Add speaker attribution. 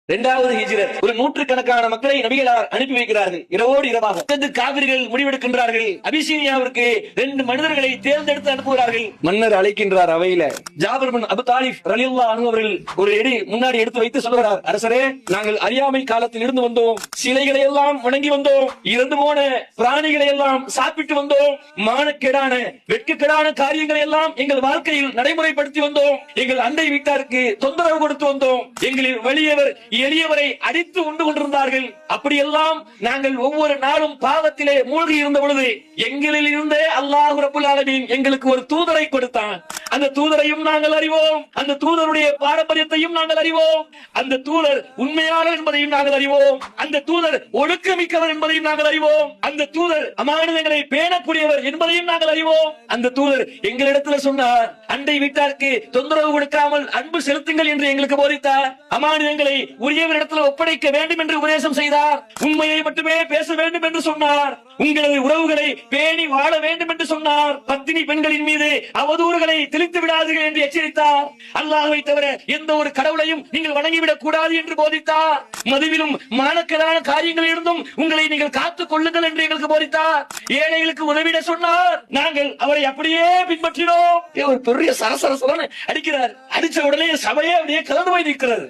Speaker 1: இரண்டாவது ஹிஜ்ரத். ஒரு நூற்றுக்கணக்கான மக்களை நபிகளார் அனுப்பி வைக்கிறார்கள். இரவோடு இரவாக காவிரிகள் முடிவெடுக்கின்றார்கள். அபிசீனியாவிற்கு 2 மனிதர்களை தேர்ந்தெடுத்து அனுப்புகிறார்கள். மன்னர் அழைக்கின்றார் அவையில. ஜாபர் பின் அபு தாலிப் ரலியல்லாஹு அன்ஹு அவர்கள் ஒரு முன்னாடி எடுத்து வைத்து சொல்லுகிறார், அரசரே, நாங்கள் அறியாமை காலத்தில் இருந்து வந்தோம். சிலைகளை எல்லாம் வணங்கி வந்தோம். இறந்து போன பிராணிகளை எல்லாம் சாப்பிட்டு வந்தோம். மானக்கேடான வெட்கக்கேடான காரியங்களை எல்லாம் எங்கள் வாழ்க்கையில் நடைமுறைப்படுத்தி வந்தோம். எங்கள் அண்டை வீட்டாருக்கு தொந்தரவு கொடுத்து வந்தோம். எங்களில் வலியவர் எளியவரை அடித்து உண்டு கொண்டிருந்தார்கள். அப்படியெல்லாம் நாங்கள் ஒவ்வொரு நாளும் பாவத்திலே மூழ்கி இருந்த பொழுது எங்களில் இருந்தே அல்லாஹ் ரப்பல் ஆலமீன் எங்களுக்கு ஒரு தூதரை கொடுத்தான். அந்த தூதரையும் நாங்கள் அறிவோம். அந்த தூதருடைய பாரம்பரியத்தையும் நாங்கள் அறிவோம். அந்த தூதர் உண்மையாளர் என்பதையும் நாங்கள் அறிவோம். அந்த தூதர் ஒழுக்கமிக்கவர் என்பதையும் நாங்கள் அறிவோம். அந்த தூதர் அமானிதங்களை பேணக்கூடியவர் என்பதையும் நாங்கள் அறிவோம். அந்த தூதர் எங்களிடத்தில் சொன்னார், அண்டை வீட்டாருக்கு தொந்தரவு கொடுக்காமல் அன்பு செலுத்துங்கள் என்று எங்களுக்கு போதித்தார். அமானிதங்களை உரியவரிடத்தில் ஒப்படைக்க வேண்டும் என்று உபதேசம் செய்தார். உண்மையை மட்டுமே பேச வேண்டும் என்று சொன்னார். உங்களது உறவுகளை பேணி வாழ வேண்டும் என்று சொன்னார். பத்தினி பெண்களின் மீது அவதூறுகளை தெளித்து விடாதீர்கள் என்று எச்சரித்தார். அல்லாஹ்வை தவிர எந்த ஒரு கடவுளையும் நீங்கள் வணங்கிவிடக் கூடாது என்று போதித்தார். மதுவிலும் மானக்கேடான காரியங்களிலிருந்தும் உங்களை நீங்கள் காத்துக் கொள்ளுங்கள் என்று எங்களுக்கு போதித்தார். ஏழைகளுக்கு உதவிட சொன்னார். நாங்கள் அவரை அப்படியே பின்பற்றினோம். ஒரு பெரிய சரசரசரன்னு அடிக்கிறார். அடிச்ச உடனே சபையே அப்படியே கலந்து போய் நிற்கிறது.